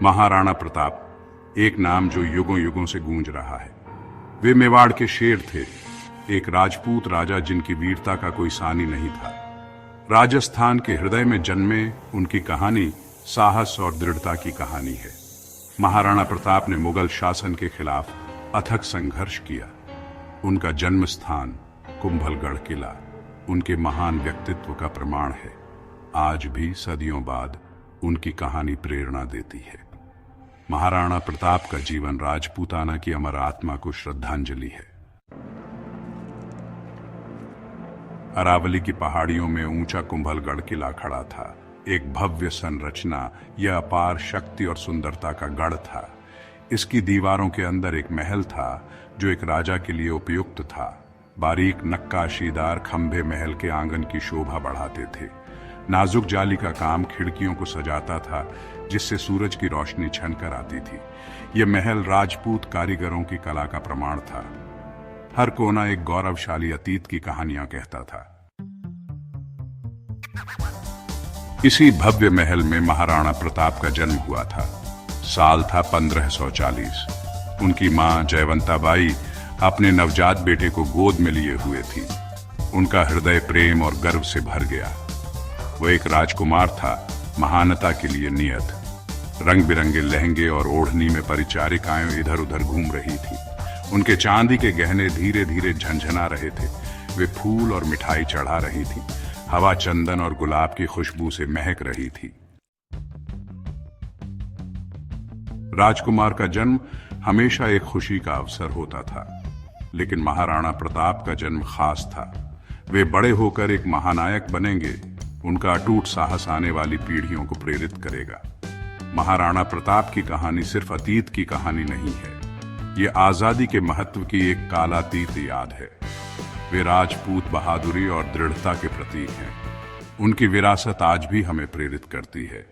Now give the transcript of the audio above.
महाराणा प्रताप, एक नाम जो युगों युगों से गूंज रहा है। वे मेवाड़ के शेर थे, एक राजपूत राजा जिनकी वीरता का कोई सानी नहीं था। राजस्थान के हृदय में जन्मे उनकी कहानी साहस और दृढ़ता की कहानी है। महाराणा प्रताप ने मुगल शासन के खिलाफ अथक संघर्ष किया। उनका जन्म स्थान कुंभलगढ़ किला उनके महान व्यक्तित्व का प्रमाण है। आज भी सदियों बाद उनकी कहानी प्रेरणा देती है। महाराणा प्रताप का जीवन राजपूताना की अमर आत्मा को श्रद्धांजलि है। अरावली की पहाड़ियों में ऊंचा कुंभलगढ़ किला खड़ा था। एक भव्य संरचना, यह अपार शक्ति और सुंदरता का गढ़ था। इसकी दीवारों के अंदर एक महल था जो एक राजा के लिए उपयुक्त था। बारीक नक्काशीदार खंभे महल के आंगन की शोभा बढ़ाते थे। नाजुक जाली का काम खिड़कियों को सजाता था, जिससे सूरज की रोशनी छनकर आती थी। यह महल राजपूत कारीगरों की कला का प्रमाण था। हर कोना एक गौरवशाली अतीत की कहानियां कहता था। इसी भव्य महल में महाराणा प्रताप का जन्म हुआ था। साल था 1540। उनकी मां जयवंताबाई अपने नवजात बेटे को गोद में लिए हुए थी। उनका हृदय प्रेम और गर्व से भर गया। वो एक राजकुमार था, महानता के लिए नियत। रंग बिरंगे लहंगे और ओढ़नी में परिचारिकाएं इधर उधर घूम रही थी। उनके चांदी के गहने धीरे धीरे झंझना रहे थे। वे फूल और मिठाई चढ़ा रही थी। हवा चंदन और गुलाब की खुशबू से महक रही थी। राजकुमार का जन्म हमेशा एक खुशी का अवसर होता था, लेकिन महाराणा प्रताप का जन्म खास था। वे बड़े होकर एक महानायक बनेंगे। उनका अटूट साहस आने वाली पीढ़ियों को प्रेरित करेगा। महाराणा प्रताप की कहानी सिर्फ अतीत की कहानी नहीं है, ये आजादी के महत्व की एक कालातीत याद है। वे राजपूत बहादुरी और दृढ़ता के प्रतीक हैं। उनकी विरासत आज भी हमें प्रेरित करती है।